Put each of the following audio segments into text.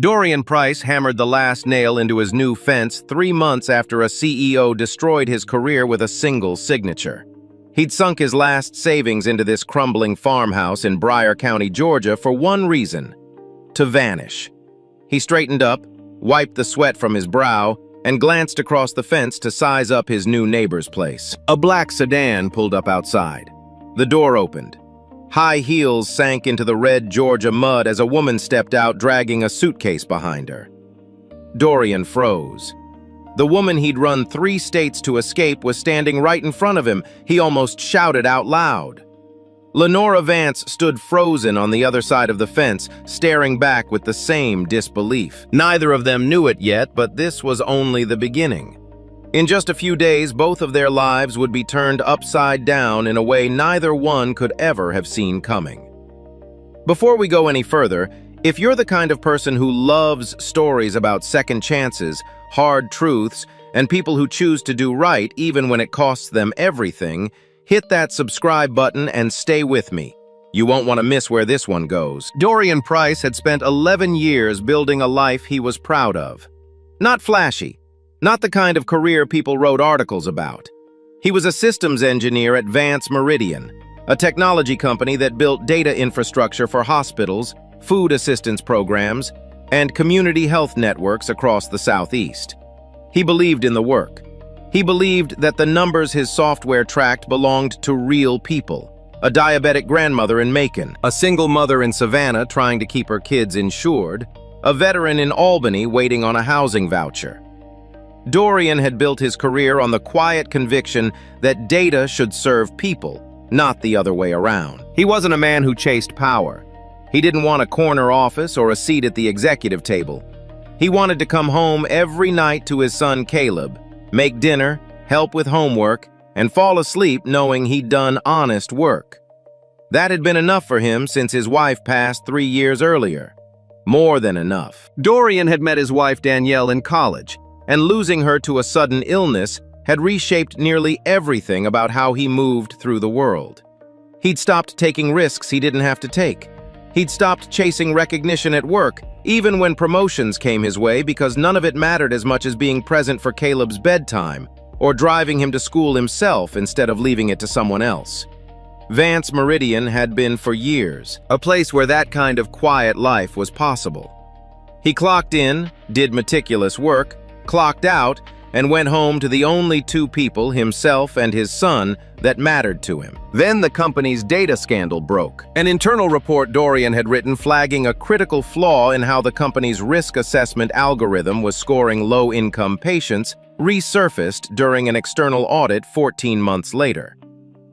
Dorian Price hammered the last nail into his new fence 3 months after a CEO destroyed his career with a single signature. He'd sunk his last savings into this crumbling farmhouse in Bryan County, Georgia, for one reason: to vanish. He straightened up, wiped the sweat from his brow, and glanced across the fence to size up his new neighbor's place. A black sedan pulled up outside. The door opened. High heels sank into the red Georgia mud as a woman stepped out dragging a suitcase behind her. Dorian froze. The woman he'd run 3 states to escape was standing right in front of him. He almost shouted out loud. Lenora Vance stood frozen on the other side of the fence, staring back with the same disbelief. Neither of them knew it yet, but this was only the beginning. In just a few days, both of their lives would be turned upside down in a way neither one could ever have seen coming. Before we go any further, if you're the kind of person who loves stories about second chances, hard truths, and people who choose to do right even when it costs them everything, hit that subscribe button and stay with me. You won't want to miss where this one goes. Dorian Price had spent 11 years building a life he was proud of. Not flashy. Not the kind of career people wrote articles about. He was a systems engineer at Vance Meridian, a technology company that built data infrastructure for hospitals, food assistance programs, and community health networks across the Southeast. He believed in the work. He believed that the numbers his software tracked belonged to real people. A diabetic grandmother in Macon, a single mother in Savannah trying to keep her kids insured, a veteran in Albany waiting on a housing voucher. Dorian had built his career on the quiet conviction that data should serve people, not the other way around. He wasn't a man who chased power. He didn't want a corner office or a seat at the executive table. He wanted to come home every night to his son Caleb, make dinner, help with homework, and fall asleep knowing he'd done honest work. That had been enough for him since his wife passed 3 years earlier. More than enough. Dorian had met his wife Danielle in college, and losing her to a sudden illness had reshaped nearly everything about how he moved through the world. He'd stopped taking risks he didn't have to take. He'd stopped chasing recognition at work, even when promotions came his way, because none of it mattered as much as being present for Caleb's bedtime, or driving him to school himself instead of leaving it to someone else. Vance Meridian had been for years a place where that kind of quiet life was possible. He clocked in, did meticulous work, clocked out, and went home to the only 2 people, himself and his son, that mattered to him. Then the company's data scandal broke. An internal report Dorian had written flagging a critical flaw in how the company's risk assessment algorithm was scoring low-income patients resurfaced during an external audit 14 months later.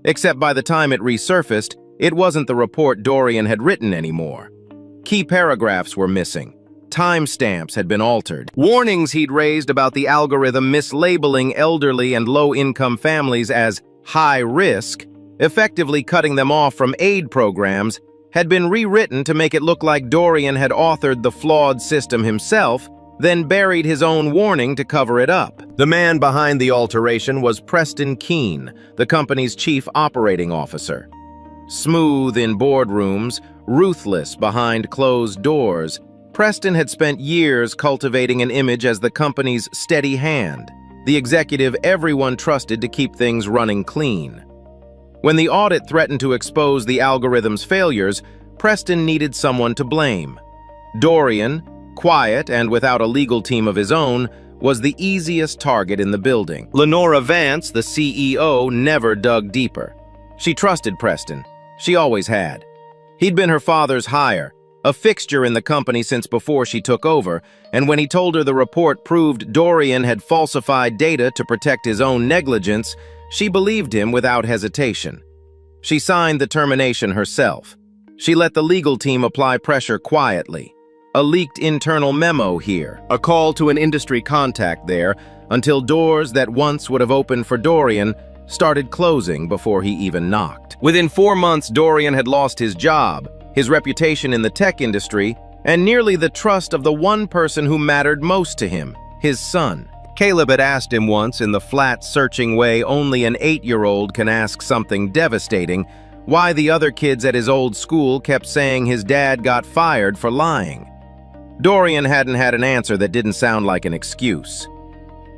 Except by the time it resurfaced, it wasn't the report Dorian had written anymore. Key paragraphs were missing. Timestamps had been altered. Warnings he'd raised about the algorithm mislabeling elderly and low-income families as high risk, effectively cutting them off from aid programs, had been rewritten to make it look like Dorian had authored the flawed system himself, then buried his own warning to cover it up. The man behind the alteration was Preston Keene, the company's chief operating officer. Smooth in boardrooms, ruthless behind closed doors, Preston had spent years cultivating an image as the company's steady hand, the executive everyone trusted to keep things running clean. When the audit threatened to expose the algorithm's failures, Preston needed someone to blame. Dorian, quiet and without a legal team of his own, was the easiest target in the building. Lenora Vance, the CEO, never dug deeper. She trusted Preston. She always had. He'd been her father's hire, a fixture in the company since before she took over, and when he told her the report proved Dorian had falsified data to protect his own negligence, she believed him without hesitation. She signed the termination herself. She let the legal team apply pressure quietly. A leaked internal memo here, a call to an industry contact there, until doors that once would have opened for Dorian started closing before he even knocked. Within 4 months, Dorian had lost his job, his reputation in the tech industry, and nearly the trust of the one person who mattered most to him, his son. Caleb had asked him once, in the flat, searching way only an 8-year-old can ask something devastating, why the other kids at his old school kept saying his dad got fired for lying. Dorian hadn't had an answer that didn't sound like an excuse.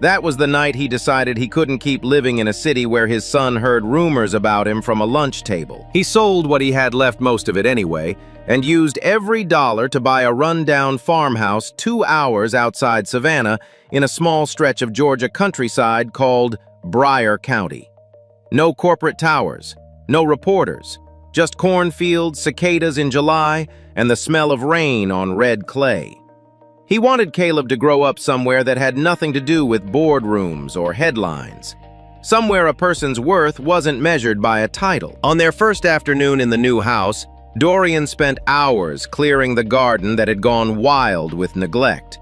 That was the night he decided he couldn't keep living in a city where his son heard rumors about him from a lunch table. He sold what he had left, most of it anyway, and used every dollar to buy a rundown farmhouse 2 hours outside Savannah in a small stretch of Georgia countryside called Bryer County. No corporate towers, no reporters, just cornfields, cicadas in July, and the smell of rain on red clay. He wanted Caleb to grow up somewhere that had nothing to do with boardrooms or headlines. Somewhere a person's worth wasn't measured by a title. On their first afternoon in the new house, Dorian spent hours clearing the garden that had gone wild with neglect.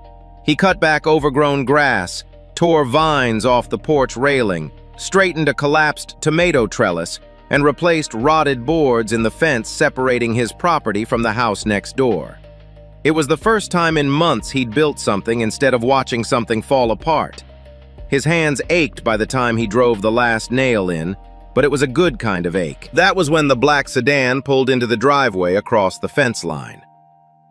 He cut back overgrown grass, tore vines off the porch railing, straightened a collapsed tomato trellis, and replaced rotted boards in the fence separating his property from the house next door. It was the first time in months he'd built something instead of watching something fall apart. His hands ached by the time he drove the last nail in, but it was a good kind of ache. That was when the black sedan pulled into the driveway across the fence line.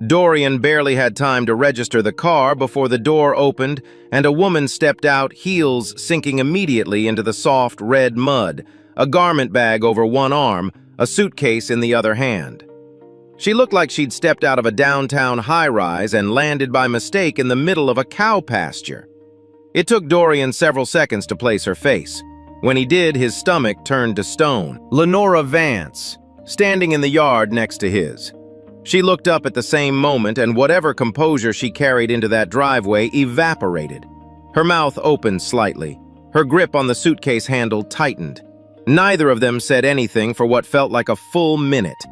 Dorian barely had time to register the car before the door opened and a woman stepped out, heels sinking immediately into the soft red mud, a garment bag over one arm, a suitcase in the other hand. She looked like she'd stepped out of a downtown high-rise and landed by mistake in the middle of a cow pasture. It took Dorian several seconds to place her face. When he did, his stomach turned to stone. Lenora Vance, standing in the yard next to his. She looked up at the same moment, and whatever composure she carried into that driveway evaporated. Her mouth opened slightly. Her grip on the suitcase handle tightened. Neither of them said anything for what felt like a full minute.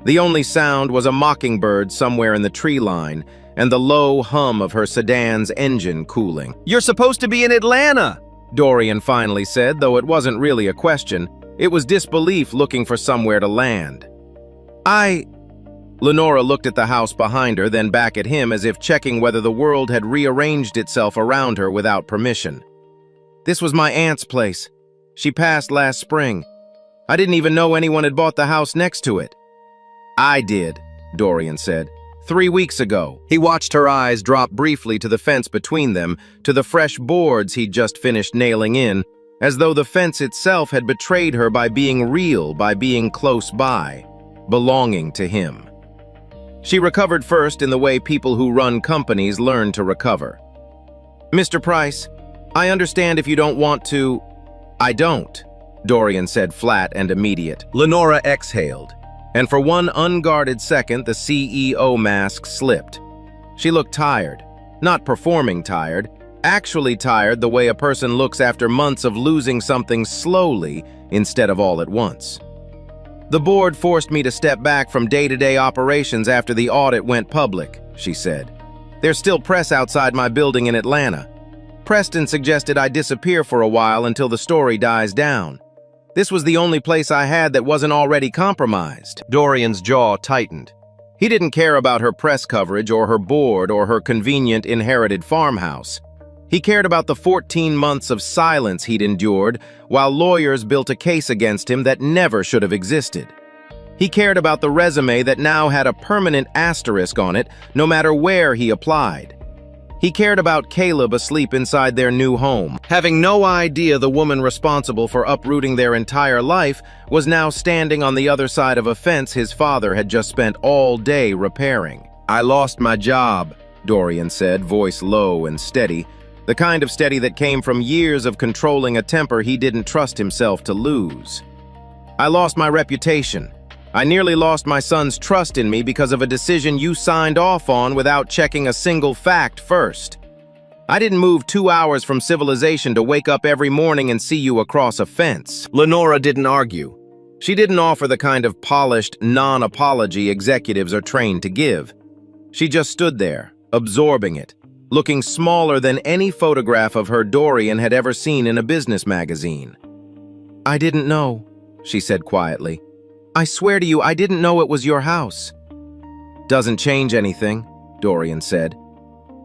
The only sound was a mockingbird somewhere in the tree line and the low hum of her sedan's engine cooling. "You're supposed to be in Atlanta," Dorian finally said, though it wasn't really a question. It was disbelief looking for somewhere to land. Lenora looked at the house behind her, then back at him as if checking whether the world had rearranged itself around her without permission. "This was my aunt's place. She passed last spring. I didn't even know anyone had bought the house next to it." "I did," Dorian said. 3 weeks ago." He watched her eyes drop briefly to the fence between them, to the fresh boards he'd just finished nailing in, as though the fence itself had betrayed her by being real, by being close by, belonging to him. She recovered first in the way people who run companies learn to recover. "Mr. Price, I understand if you don't want to—" "I don't," Dorian said, flat and immediate. Lenora exhaled, and for one unguarded second the CEO mask slipped. She looked tired, not performing tired, actually tired the way a person looks after months of losing something slowly instead of all at once. "The board forced me to step back from day-to-day operations after the audit went public," she said. "There's still press outside my building in Atlanta. Preston suggested I disappear for a while until the story dies down. This was the only place I had that wasn't already compromised." Dorian's jaw tightened. He didn't care about her press coverage or her board or her convenient inherited farmhouse. He cared about the 14 months of silence he'd endured while lawyers built a case against him that never should have existed. He cared about the resume that now had a permanent asterisk on it, no matter where he applied. He cared about Caleb asleep inside their new home, having no idea the woman responsible for uprooting their entire life was now standing on the other side of a fence his father had just spent all day repairing. "I lost my job," Dorian said, voice low and steady, the kind of steady that came from years of controlling a temper he didn't trust himself to lose. "I lost my reputation. I nearly lost my son's trust in me because of a decision you signed off on without checking a single fact first. I didn't move 2 hours from civilization to wake up every morning and see you across a fence." Lenora didn't argue. She didn't offer the kind of polished non-apology executives are trained to give. She just stood there, absorbing it, looking smaller than any photograph of her Dorian had ever seen in a business magazine. "I didn't know," she said quietly. "I swear to you, I didn't know it was your house." "Doesn't change anything," Dorian said.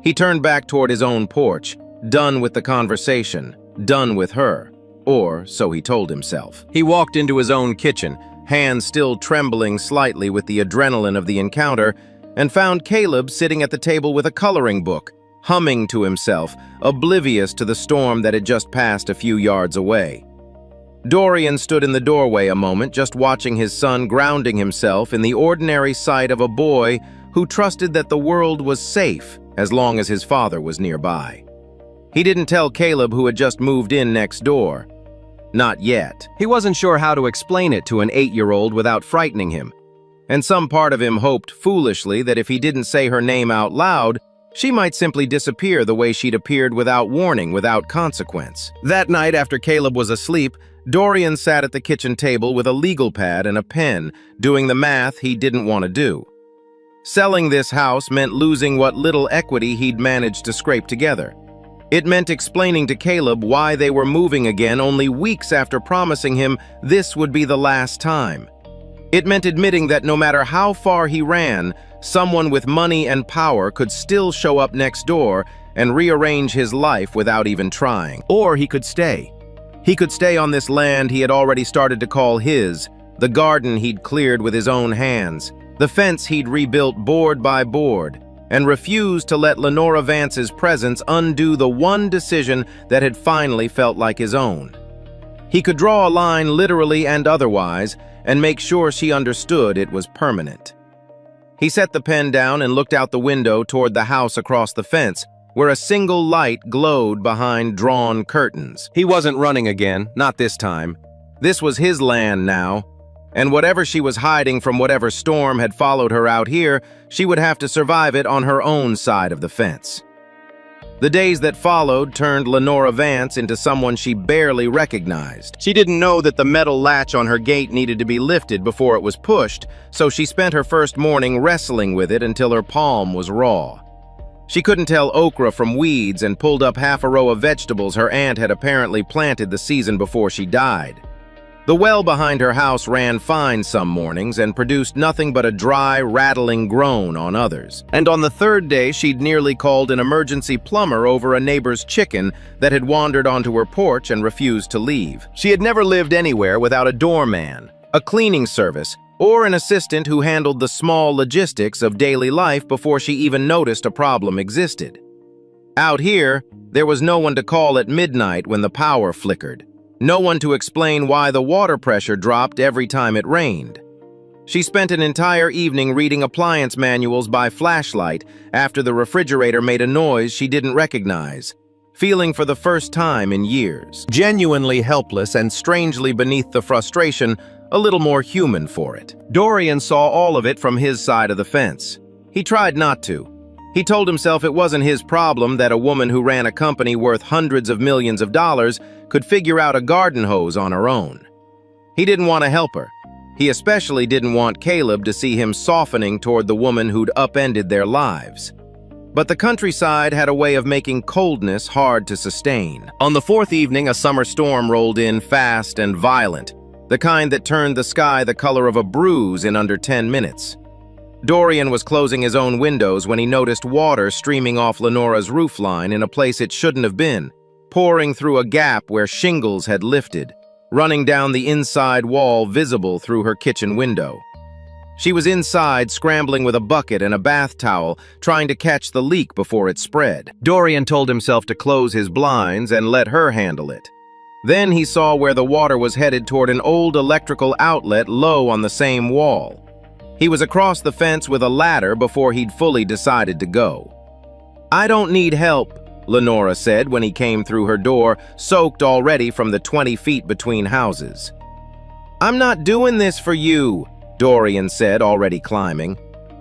He turned back toward his own porch, done with the conversation, done with her, or so he told himself. He walked into his own kitchen, hands still trembling slightly with the adrenaline of the encounter, and found Caleb sitting at the table with a coloring book, humming to himself, oblivious to the storm that had just passed a few yards away. Dorian stood in the doorway a moment, just watching his son grounding himself in the ordinary sight of a boy who trusted that the world was safe as long as his father was nearby. He didn't tell Caleb, who had just moved in next door. Not yet. He wasn't sure how to explain it to an 8-year-old without frightening him, and some part of him hoped foolishly that if he didn't say her name out loud, she might simply disappear the way she'd appeared without warning, without consequence. That night, after Caleb was asleep, Dorian sat at the kitchen table with a legal pad and a pen, doing the math he didn't want to do. Selling this house meant losing what little equity he'd managed to scrape together. It meant explaining to Caleb why they were moving again only weeks after promising him this would be the last time. It meant admitting that no matter how far he ran, someone with money and power could still show up next door and rearrange his life without even trying. Or he could stay. He could stay on this land he had already started to call his, the garden he'd cleared with his own hands, the fence he'd rebuilt board by board, and refused to let Lenora Vance's presence undo the one decision that had finally felt like his own. He could draw a line literally and otherwise, and make sure she understood it was permanent. He set the pen down and looked out the window toward the house across the fence, where a single light glowed behind drawn curtains. He wasn't running again, not this time. This was his land now, and whatever she was hiding from whatever storm had followed her out here, she would have to survive it on her own side of the fence. The days that followed turned Lenora Vance into someone she barely recognized. She didn't know that the metal latch on her gate needed to be lifted before it was pushed, so she spent her first morning wrestling with it until her palm was raw. She couldn't tell okra from weeds and pulled up half a row of vegetables her aunt had apparently planted the season before she died. The well behind her house ran fine some mornings and produced nothing but a dry, rattling groan on others. And on the third day, she'd nearly called an emergency plumber over a neighbor's chicken that had wandered onto her porch and refused to leave. She had never lived anywhere without a doorman, a cleaning service, or an assistant who handled the small logistics of daily life before she even noticed a problem existed. Out here, there was no one to call at midnight when the power flickered. No one to explain why the water pressure dropped every time it rained. She spent an entire evening reading appliance manuals by flashlight after the refrigerator made a noise she didn't recognize, feeling for the first time in years. Genuinely helpless and strangely beneath the frustration, a little more human for it. Dorian saw all of it from his side of the fence. He tried not to. He told himself it wasn't his problem that a woman who ran a company worth hundreds of millions of dollars could figure out a garden hose on her own. He didn't want to help her. He especially didn't want Caleb to see him softening toward the woman who'd upended their lives. But the countryside had a way of making coldness hard to sustain. On the fourth evening, a summer storm rolled in fast and violent, the kind that turned the sky the color of a bruise in under 10 minutes. Dorian was closing his own windows when he noticed water streaming off Lenora's roofline in a place it shouldn't have been, pouring through a gap where shingles had lifted, running down the inside wall visible through her kitchen window. She was inside, scrambling with a bucket and a bath towel, trying to catch the leak before it spread. Dorian told himself to close his blinds and let her handle it. Then he saw where the water was headed toward an old electrical outlet low on the same wall. He was across the fence with a ladder before he'd fully decided to go. "I don't need help," Lenora said when he came through her door, soaked already from the 20 feet between houses. "I'm not doing this for you," Dorian said, already climbing.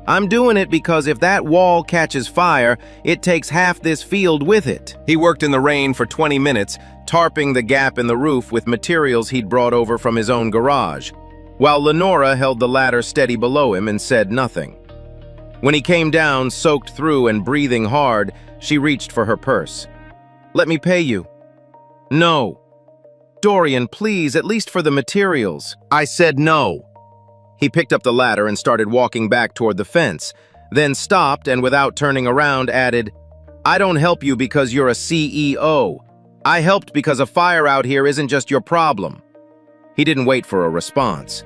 "I'm doing it because if that wall catches fire, it takes half this field with it." He worked in the rain for 20 minutes, tarping the gap in the roof with materials he'd brought over from his own garage, while Lenora held the ladder steady below him and said nothing. When he came down, soaked through and breathing hard, she reached for her purse. "Let me pay you." "No." "Dorian, please, at least for the materials." "I said no." He picked up the ladder and started walking back toward the fence, then stopped and without turning around added, "I don't help you because you're a CEO. I helped because a fire out here isn't just your problem." He didn't wait for a response.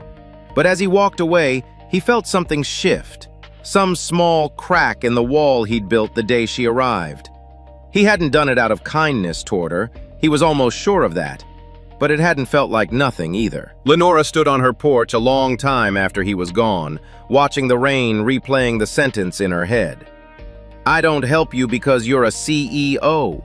But as he walked away, he felt something shift. some small crack in the wall he'd built the day she arrived. He hadn't done it out of kindness toward her, he was almost sure of that. But it hadn't felt like nothing either. Lenora stood on her porch a long time after he was gone, watching the rain replaying the sentence in her head. "I don't help you because you're a CEO."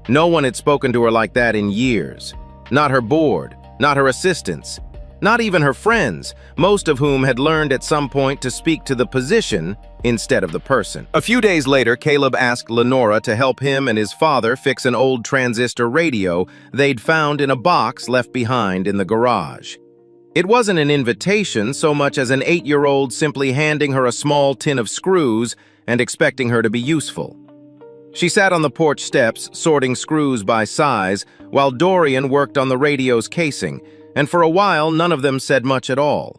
No one had spoken to her like that in years. Not her board, not her assistants, not even her friends, most of whom had learned at some point to speak to the position instead of the person. A few days later, Caleb asked Lenora to help him and his father fix an old transistor radio they'd found in a box left behind in the garage. It wasn't an invitation so much as an 8-year-old simply handing her a small tin of screws and expecting her to be useful. She sat on the porch steps, sorting screws by size, while Dorian worked on the radio's casing, and for a while none of them said much at all.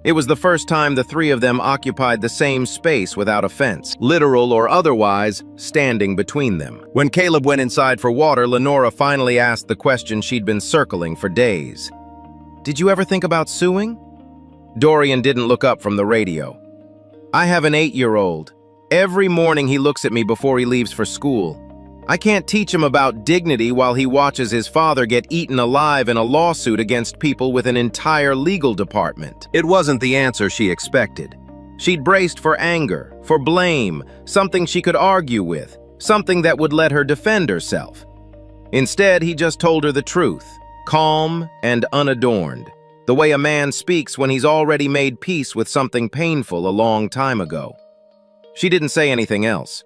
It was the first time the three of them occupied the same space without a fence, literal or otherwise, standing between them. When Caleb went inside for water, Lenora finally asked the question she'd been circling for days. "Did you ever think about suing?" Dorian didn't look up from the radio. "I have an 8-year-old. Every morning he looks at me before he leaves for school. I can't teach him about dignity while he watches his father get eaten alive in a lawsuit against people with an entire legal department." It wasn't the answer she expected. She'd braced for anger, for blame, something she could argue with, something that would let her defend herself. Instead, he just told her the truth, calm and unadorned, the way a man speaks when he's already made peace with something painful a long time ago. She didn't say anything else.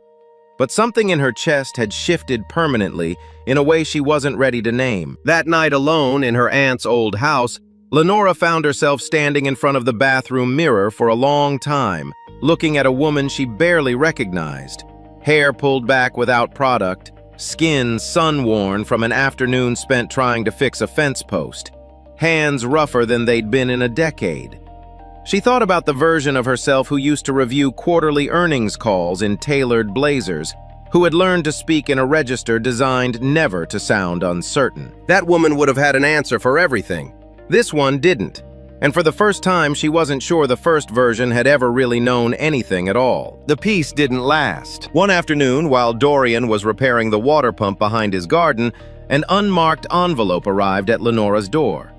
But something in her chest had shifted permanently in a way she wasn't ready to name. That night alone in her aunt's old house, Lenora found herself standing in front of the bathroom mirror for a long time, looking at a woman she barely recognized. Hair pulled back without product, skin sun-worn from an afternoon spent trying to fix a fence post, hands rougher than they'd been in a decade. She thought about the version of herself who used to review quarterly earnings calls in tailored blazers, who had learned to speak in a register designed never to sound uncertain. That woman would have had an answer for everything. This one didn't. And for the first time, she wasn't sure the first version had ever really known anything at all. The peace didn't last. One afternoon, while Dorian was repairing the water pump behind his garden, an unmarked envelope arrived at Lenora's door.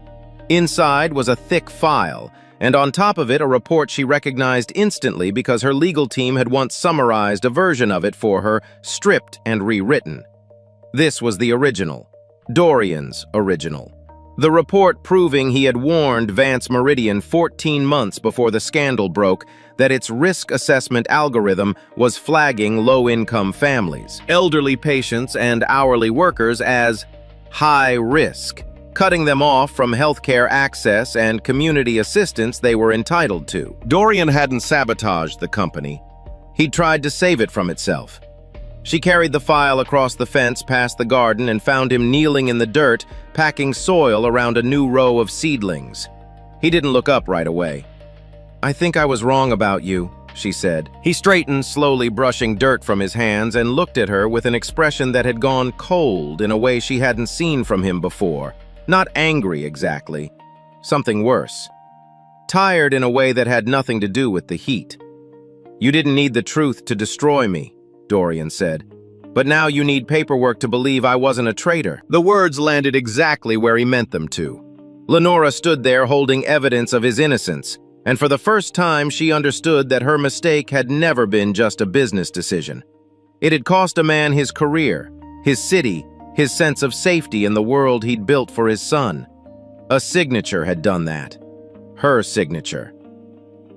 Inside was a thick file, and on top of it a report she recognized instantly because her legal team had once summarized a version of it for her, stripped and rewritten. This was the original, Dorian's original. The report proving he had warned Vance Meridian 14 months before the scandal broke that its risk assessment algorithm was flagging low-income families, elderly patients, and hourly workers as high risk, cutting them off from healthcare access and community assistance they were entitled to. Dorian hadn't sabotaged the company. He'd tried to save it from itself. She carried the file across the fence past the garden and found him kneeling in the dirt, packing soil around a new row of seedlings. He didn't look up right away. "I think I was wrong about you," she said. He straightened, slowly brushing dirt from his hands, and looked at her with an expression that had gone cold in a way she hadn't seen from him before. Not angry exactly. Something worse. Tired in a way that had nothing to do with the heat. "You didn't need the truth to destroy me," Dorian said. "But now you need paperwork to believe I wasn't a traitor." The words landed exactly where he meant them to. Lenora stood there holding evidence of his innocence, and for the first time she understood that her mistake had never been just a business decision. It had cost a man his career, his city, his sense of safety in the world he'd built for his son. A signature had done that. Her signature.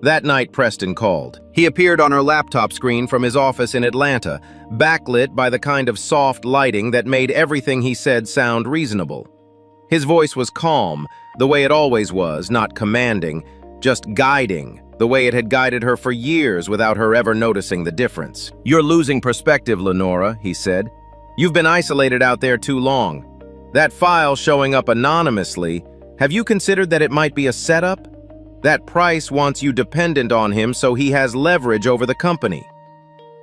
That night, Preston called. He appeared on her laptop screen from his office in Atlanta, backlit by the kind of soft lighting that made everything he said sound reasonable. His voice was calm, the way it always was, not commanding, just guiding, the way it had guided her for years without her ever noticing the difference. "You're losing perspective, Lenora," he said. "You've been isolated out there too long. That file showing up anonymously, have you considered that it might be a setup? That Price wants you dependent on him so he has leverage over the company.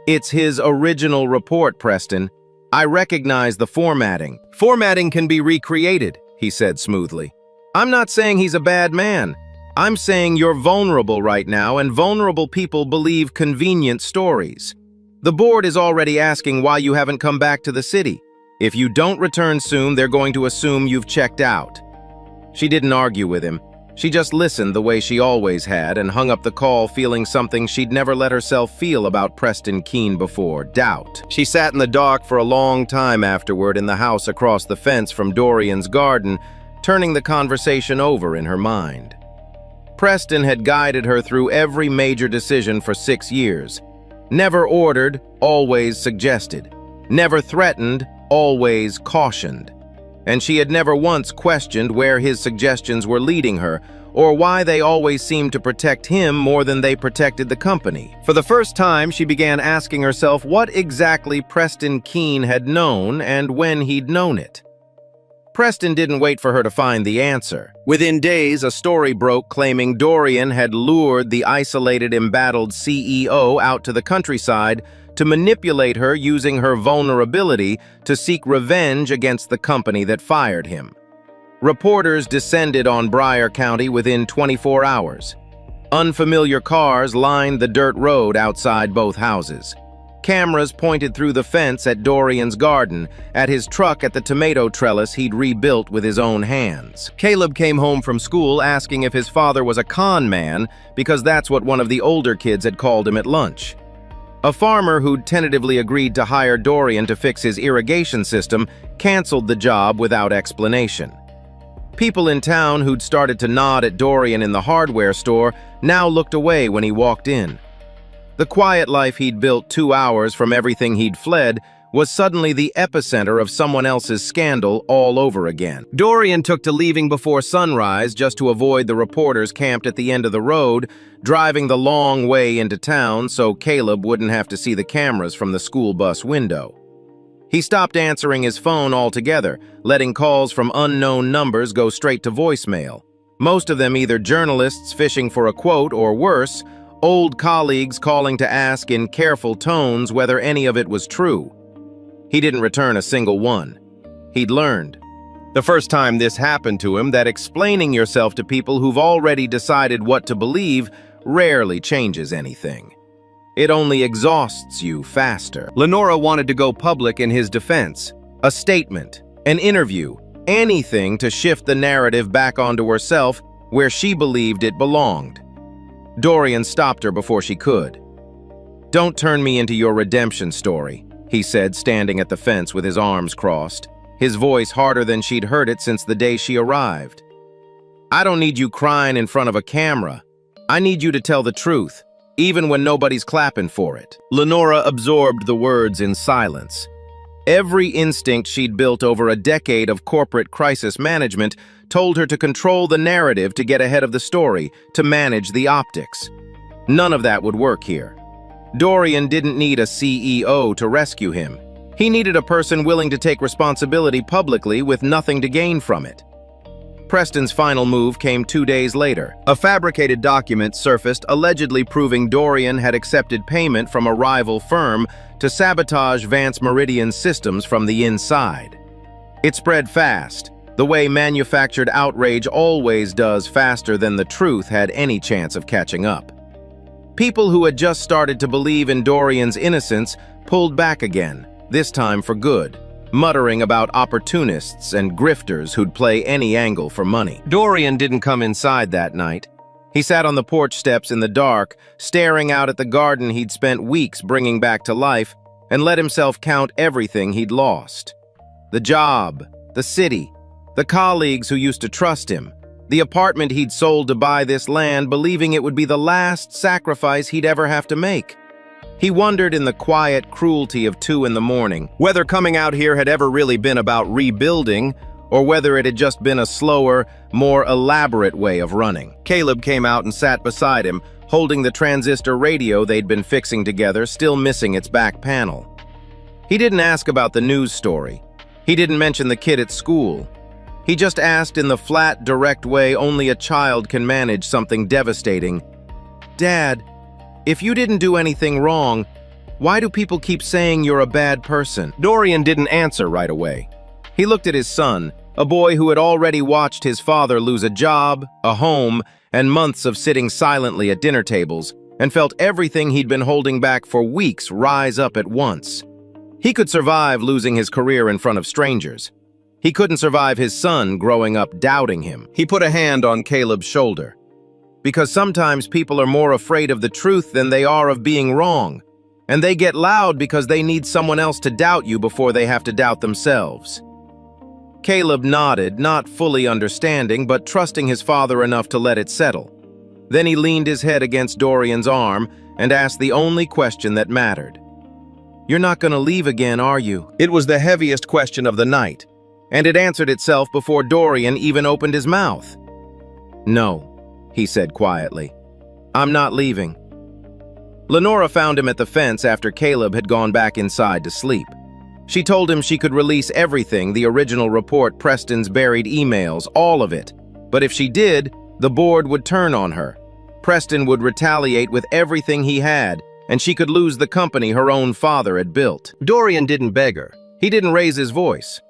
It's his original report, Preston. I recognize the formatting. Formatting can be recreated," he said smoothly. "I'm not saying he's a bad man. I'm saying you're vulnerable right now, and vulnerable people believe convenient stories. The board is already asking why you haven't come back to the city. If you don't return soon, they're going to assume you've checked out." She didn't argue with him. She just listened the way she always had and hung up the call feeling something she'd never let herself feel about Preston Keene before: doubt. She sat in the dark for a long time afterward in the house across the fence from Dorian's garden, turning the conversation over in her mind. Preston had guided her through every major decision for 6 years. Never ordered, always suggested. Never threatened, always cautioned. And she had never once questioned where his suggestions were leading her, or why they always seemed to protect him more than they protected the company. For the first time, she began asking herself what exactly Preston Keene had known and when he'd known it. Preston didn't wait for her to find the answer. Within days, a story broke claiming Dorian had lured the isolated, embattled CEO out to the countryside to manipulate her using her vulnerability to seek revenge against the company that fired him. Reporters descended on Bryan County within 24 hours. Unfamiliar cars lined the dirt road outside both houses. Cameras pointed through the fence at Dorian's garden, at his truck at the tomato trellis he'd rebuilt with his own hands. Caleb came home from school asking if his father was a con man, because that's what one of the older kids had called him at lunch. A farmer who'd tentatively agreed to hire Dorian to fix his irrigation system canceled the job without explanation. People in town who'd started to nod at Dorian in the hardware store now looked away when he walked in. The quiet life he'd built 2 hours from everything he'd fled was suddenly the epicenter of someone else's scandal all over again. Dorian took to leaving before sunrise just to avoid the reporters camped at the end of the road, driving the long way into town so Caleb wouldn't have to see the cameras from the school bus window. He stopped answering his phone altogether, letting calls from unknown numbers go straight to voicemail. Most of them either journalists fishing for a quote or worse, old colleagues calling to ask in careful tones whether any of it was true. He didn't return a single one. He'd learned, the first time this happened to him, that explaining yourself to people who've already decided what to believe rarely changes anything. It only exhausts you faster. Lenora wanted to go public in his defense. A statement, an interview, anything to shift the narrative back onto herself where she believed it belonged. Dorian stopped her before she could. "Don't turn me into your redemption story," he said, standing at the fence with his arms crossed, his voice harder than she'd heard it since the day she arrived. "I don't need you crying in front of a camera. I need you to tell the truth, even when nobody's clapping for it." Lenora absorbed the words in silence. Every instinct she'd built over a decade of corporate crisis management told her to control the narrative to get ahead of the story, to manage the optics. None of that would work here. Dorian didn't need a CEO to rescue him. He needed a person willing to take responsibility publicly with nothing to gain from it. Preston's final move came 2 days later. A fabricated document surfaced allegedly proving Dorian had accepted payment from a rival firm to sabotage Vance Meridian's systems from the inside. It spread fast, the way manufactured outrage always does, faster than the truth had any chance of catching up. People who had just started to believe in Dorian's innocence pulled back again, this time for good, muttering about opportunists and grifters who'd play any angle for money. Dorian didn't come inside that night. He sat on the porch steps in the dark, staring out at the garden he'd spent weeks bringing back to life, and let himself count everything he'd lost. The job, the city, the colleagues who used to trust him, the apartment he'd sold to buy this land, believing it would be the last sacrifice he'd ever have to make. He wondered in the quiet cruelty of 2 in the morning whether coming out here had ever really been about rebuilding, or whether it had just been a slower, more elaborate way of running. Caleb came out and sat beside him, holding the transistor radio they'd been fixing together, still missing its back panel. He didn't ask about the news story. He didn't mention the kid at school. He just asked in the flat, direct way only a child can manage something devastating. "Dad, if you didn't do anything wrong, why do people keep saying you're a bad person?" Dorian didn't answer right away. He looked at his son, a boy who had already watched his father lose a job, a home, and months of sitting silently at dinner tables, and felt everything he'd been holding back for weeks rise up at once. He could survive losing his career in front of strangers. He couldn't survive his son growing up doubting him. He put a hand on Caleb's shoulder. Because sometimes people are more afraid of the truth than they are of being wrong, and they get loud because they need someone else to doubt you before they have to doubt themselves. Caleb nodded, not fully understanding, but trusting his father enough to let it settle. Then he leaned his head against Dorian's arm and asked the only question that mattered. "You're not going to leave again, are you?" It was the heaviest question of the night, and it answered itself before Dorian even opened his mouth. "No," he said quietly. "I'm not leaving." Lenora found him at the fence after Caleb had gone back inside to sleep. She told him she could release everything, the original report, Preston's buried emails, all of it. But if she did, the board would turn on her. Preston would retaliate with everything he had, and she could lose the company her own father had built. Dorian didn't beg her. He didn't raise his voice.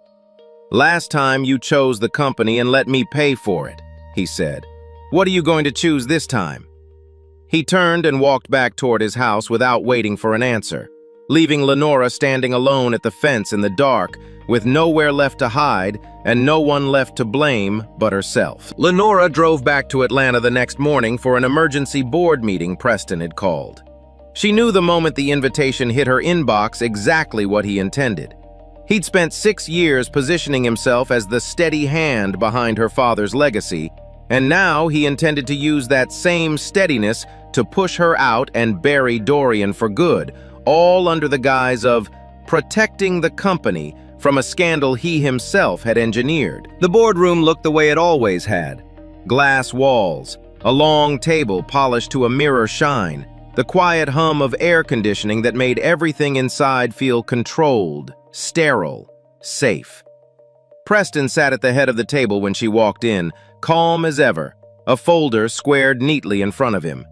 "Last time you chose the company and let me pay for it," he said. "What are you going to choose this time?" He turned and walked back toward his house without waiting for an answer, leaving Lenora standing alone at the fence in the dark, with nowhere left to hide and no one left to blame but herself. Lenora drove back to Atlanta the next morning for an emergency board meeting Preston had called. She knew the moment the invitation hit her inbox exactly what he intended. He'd spent 6 years positioning himself as the steady hand behind her father's legacy, and now he intended to use that same steadiness to push her out and bury Dorian for good, all under the guise of protecting the company from a scandal he himself had engineered. The boardroom looked the way it always had. Glass walls, a long table polished to a mirror shine, the quiet hum of air conditioning that made everything inside feel controlled, sterile, safe. Preston sat at the head of the table when she walked in, calm as ever, a folder squared neatly in front of him.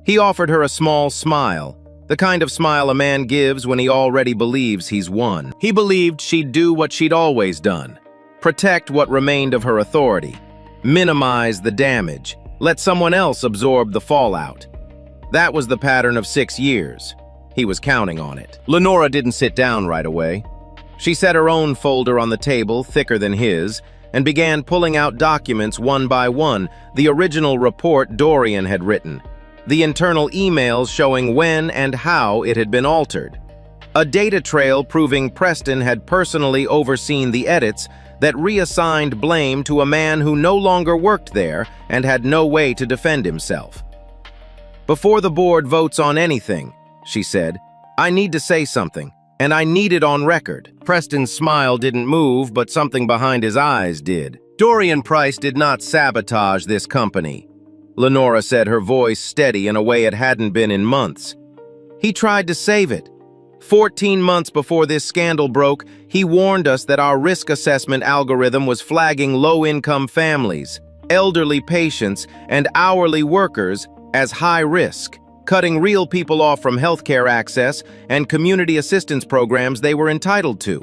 He offered her a small smile, the kind of smile a man gives when he already believes he's won. He believed she'd do what she'd always done, protect what remained of her authority, minimize the damage, let someone else absorb the fallout. That was the pattern of 6 years. He was counting on it. Lenora didn't sit down right away. She set her own folder on the table, thicker than his, and began pulling out documents one by one, the original report Dorian had written, the internal emails showing when and how it had been altered, a data trail proving Preston had personally overseen the edits that reassigned blame to a man who no longer worked there and had no way to defend himself. "Before the board votes on anything," she said, "I need to say something, and I need it on record." Preston's smile didn't move, but something behind his eyes did. "Dorian Price did not sabotage this company," Lenora said, her voice steady in a way it hadn't been in months. "He tried to save it. 14 months before this scandal broke, he warned us that our risk assessment algorithm was flagging low-income families, elderly patients, and hourly workers as high risk, cutting real people off from healthcare access and community assistance programs they were entitled to.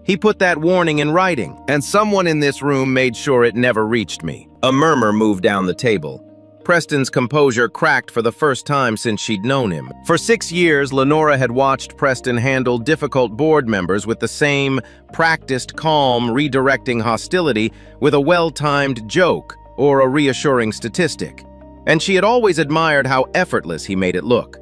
He put that warning in writing, and someone in this room made sure it never reached me." A murmur moved down the table. Preston's composure cracked for the first time since she'd known him. For 6 years, Lenora had watched Preston handle difficult board members with the same practiced calm, redirecting hostility with a well-timed joke or a reassuring statistic. And she had always admired how effortless he made it look.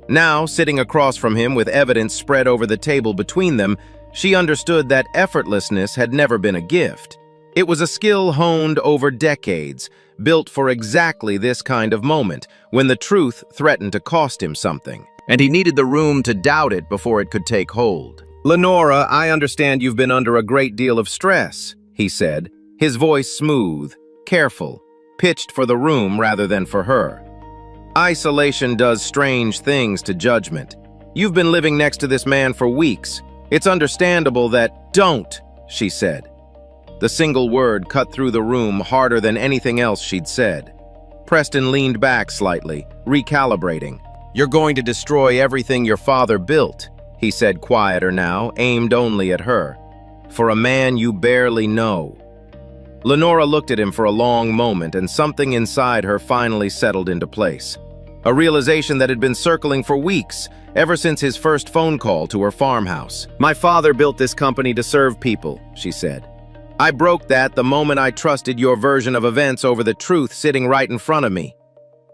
Now, sitting across from him with evidence spread over the table between them, she understood that effortlessness had never been a gift. It was a skill honed over decades, built for exactly this kind of moment, when the truth threatened to cost him something. And he needed the room to doubt it before it could take hold. "Lenora, I understand you've been under a great deal of stress," he said, his voice smooth, careful, pitched for the room rather than for her. "Isolation does strange things to judgment. You've been living next to this man for weeks. It's understandable that—" "Don't," she said. The single word cut through the room harder than anything else she'd said. Preston leaned back slightly, recalibrating. "You're going to destroy everything your father built," he said, quieter now, aimed only at her. "For a man you barely know." Lenora looked at him for a long moment, and something inside her finally settled into place. A realization that had been circling for weeks, ever since his first phone call to her farmhouse. "My father built this company to serve people," she said. "I broke that the moment I trusted your version of events over the truth sitting right in front of me.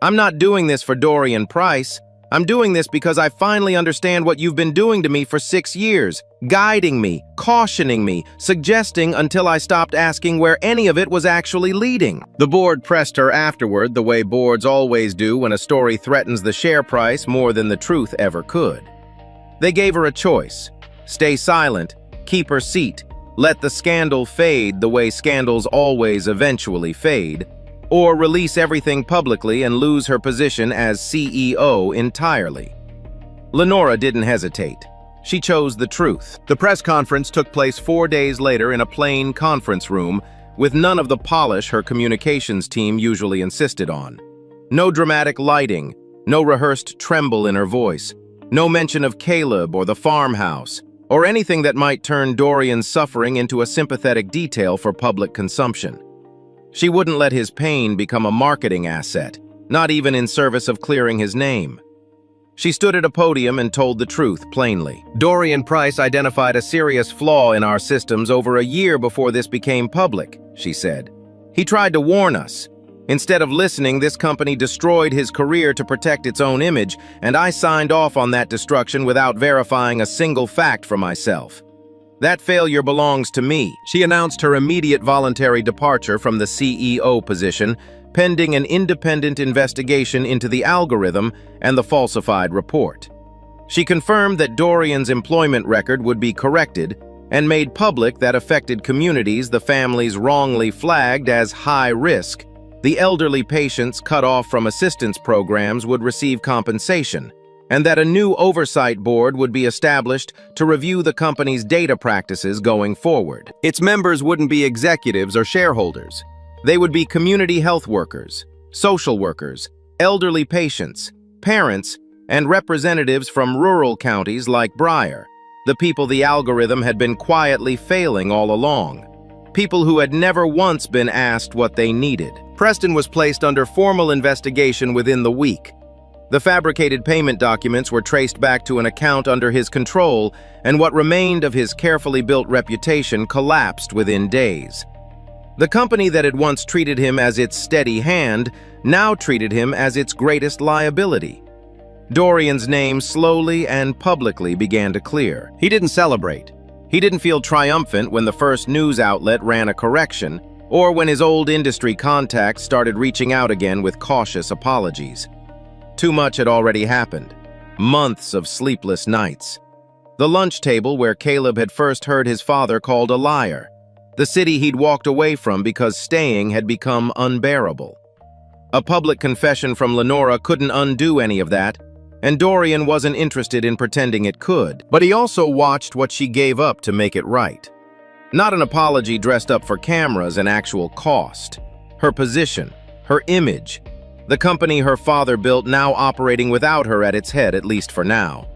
I'm not doing this for Dorian Price. I'm doing this because I finally understand what you've been doing to me for 6 years, guiding me, cautioning me, suggesting until I stopped asking where any of it was actually leading." The board pressed her afterward the way boards always do when a story threatens the share price more than the truth ever could. They gave her a choice: stay silent, keep her seat, let the scandal fade the way scandals always eventually fade, or release everything publicly and lose her position as CEO entirely. Lenora didn't hesitate. She chose the truth. The press conference took place 4 days later in a plain conference room, with none of the polish her communications team usually insisted on. No dramatic lighting, no rehearsed tremble in her voice, no mention of Caleb or the farmhouse, or anything that might turn Dorian's suffering into a sympathetic detail for public consumption. She wouldn't let his pain become a marketing asset, not even in service of clearing his name. She stood at a podium and told the truth plainly. "Dorian Price identified a serious flaw in our systems over a year before this became public," she said. "He tried to warn us. Instead of listening, this company destroyed his career to protect its own image, and I signed off on that destruction without verifying a single fact for myself. That failure belongs to me." She announced her immediate voluntary departure from the CEO position, pending an independent investigation into the algorithm and the falsified report. She confirmed that Dorian's employment record would be corrected and made public that affected communities the families wrongly flagged as high risk, the elderly patients cut off from assistance programs would receive compensation, and that a new oversight board would be established to review the company's data practices going forward. Its members wouldn't be executives or shareholders. They would be community health workers, social workers, elderly patients, parents, and representatives from rural counties like Briar, the people the algorithm had been quietly failing all along, people who had never once been asked what they needed. Preston was placed under formal investigation within the week. The fabricated payment documents were traced back to an account under his control, and what remained of his carefully built reputation collapsed within days. The company that had once treated him as its steady hand now treated him as its greatest liability. Dorian's name slowly and publicly began to clear. He didn't celebrate. He didn't feel triumphant when the first news outlet ran a correction, or when his old industry contacts started reaching out again with cautious apologies. Too much had already happened. Months of sleepless nights. The lunch table where Caleb had first heard his father called a liar. The city he'd walked away from because staying had become unbearable. A public confession from Lenora couldn't undo any of that, and Dorian wasn't interested in pretending it could. But he also watched what she gave up to make it right. Not an apology dressed up for cameras and actual cost. Her position, her image, the company her father built now operating without her at its head, at least for now.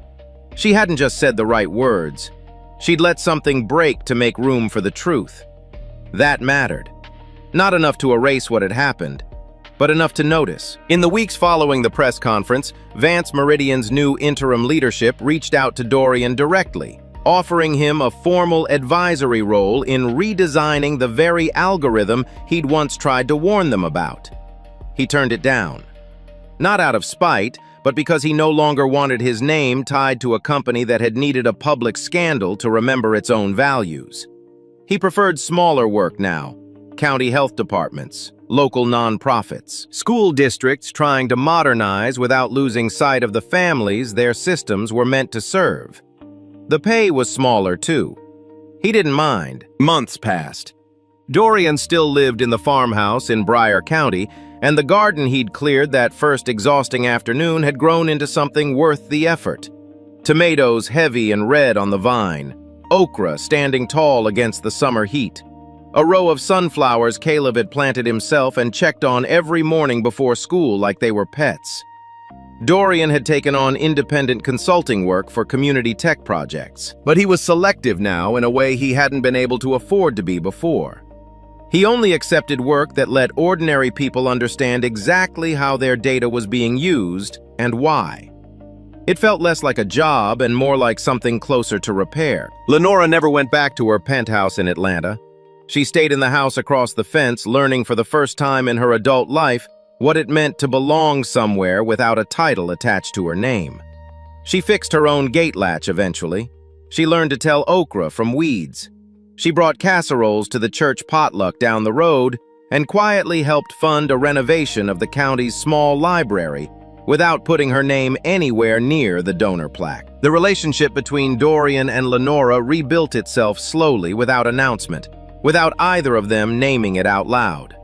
She hadn't just said the right words. She'd let something break to make room for the truth. That mattered. Not enough to erase what had happened, but enough to notice. In the weeks following the press conference, Vance Meridian's new interim leadership reached out to Dorian directly, offering him a formal advisory role in redesigning the very algorithm he'd once tried to warn them about. He turned it down. Not out of spite, but because he no longer wanted his name tied to a company that had needed a public scandal to remember its own values. He preferred smaller work now, county health departments, local nonprofits, school districts trying to modernize without losing sight of the families their systems were meant to serve. The pay was smaller, too. He didn't mind. Months passed. Dorian still lived in the farmhouse in Briar County, and the garden he'd cleared that first exhausting afternoon had grown into something worth the effort. Tomatoes heavy and red on the vine, okra standing tall against the summer heat, a row of sunflowers Caleb had planted himself and checked on every morning before school like they were pets. Dorian had taken on independent consulting work for community tech projects, but he was selective now in a way he hadn't been able to afford to be before. He only accepted work that let ordinary people understand exactly how their data was being used and why. It felt less like a job and more like something closer to repair. Lenora never went back to her penthouse in Atlanta. She stayed in the house across the fence, learning for the first time in her adult life what it meant to belong somewhere without a title attached to her name. She fixed her own gate latch eventually. She learned to tell okra from weeds. She brought casseroles to the church potluck down the road and quietly helped fund a renovation of the county's small library without putting her name anywhere near the donor plaque. The relationship between Dorian and Lenora rebuilt itself slowly without announcement, without either of them naming it out loud.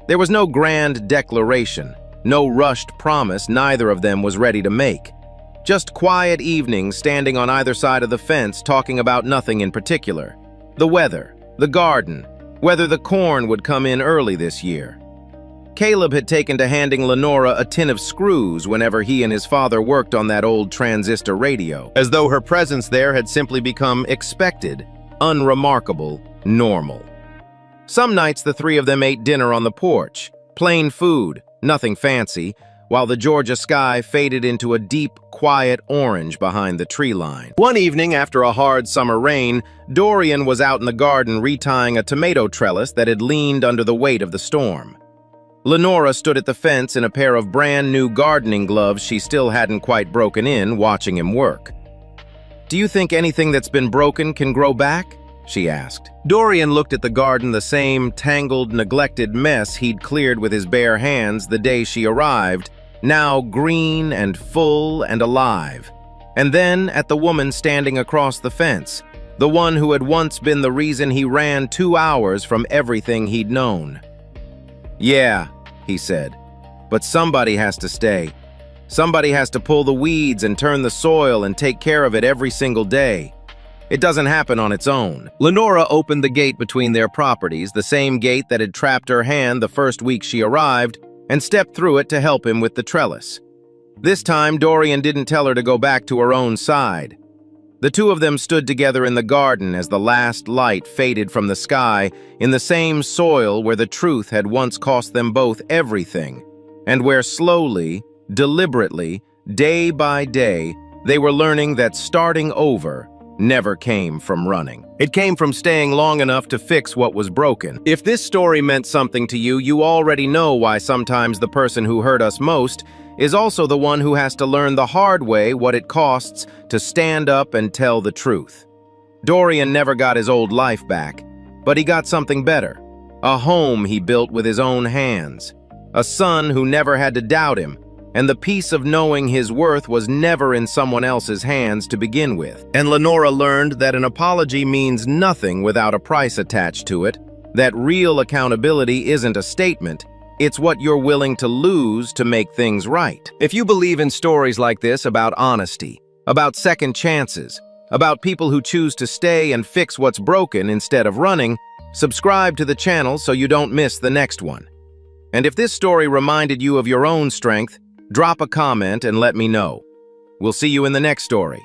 There was no grand declaration, no rushed promise neither of them was ready to make. Just quiet evenings standing on either side of the fence talking about nothing in particular. The weather, the garden, whether the corn would come in early this year. Caleb had taken to handing Lenora a tin of screws whenever he and his father worked on that old transistor radio, as though her presence there had simply become expected, unremarkable, normal. Some nights the three of them ate dinner on the porch, plain food, nothing fancy, while the Georgia sky faded into a deep, quiet orange behind the tree line. One evening, after a hard summer rain, Dorian was out in the garden retying a tomato trellis that had leaned under the weight of the storm. Lenora stood at the fence in a pair of brand new gardening gloves she still hadn't quite broken in, watching him work. "Do you think anything that's been broken can grow back?" she asked. Dorian looked at the garden, the same tangled, neglected mess he'd cleared with his bare hands the day she arrived, now green and full and alive. And then at the woman standing across the fence, the one who had once been the reason he ran 2 hours from everything he'd known. "Yeah," he said, "but somebody has to stay. Somebody has to pull the weeds and turn the soil and take care of it every single day. It doesn't happen on its own." Lenora opened the gate between their properties, the same gate that had trapped her hand the first week she arrived, and stepped through it to help him with the trellis. This time, Dorian didn't tell her to go back to her own side. The two of them stood together in the garden as the last light faded from the sky, in the same soil where the truth had once cost them both everything, and where slowly, deliberately, day by day, they were learning that starting over never came from running. It came from staying long enough to fix what was broken. If this story meant something to you, you already know why sometimes the person who hurt us most is also the one who has to learn the hard way what it costs to stand up and tell the truth. Dorian never got his old life back, but he got something better. A home he built with his own hands. A son who never had to doubt him, and the peace of knowing his worth was never in someone else's hands to begin with. And Lenora learned that an apology means nothing without a price attached to it, that real accountability isn't a statement, it's what you're willing to lose to make things right. If you believe in stories like this about honesty, about second chances, about people who choose to stay and fix what's broken instead of running, subscribe to the channel so you don't miss the next one. And if this story reminded you of your own strength, drop a comment and let me know. We'll see you in the next story.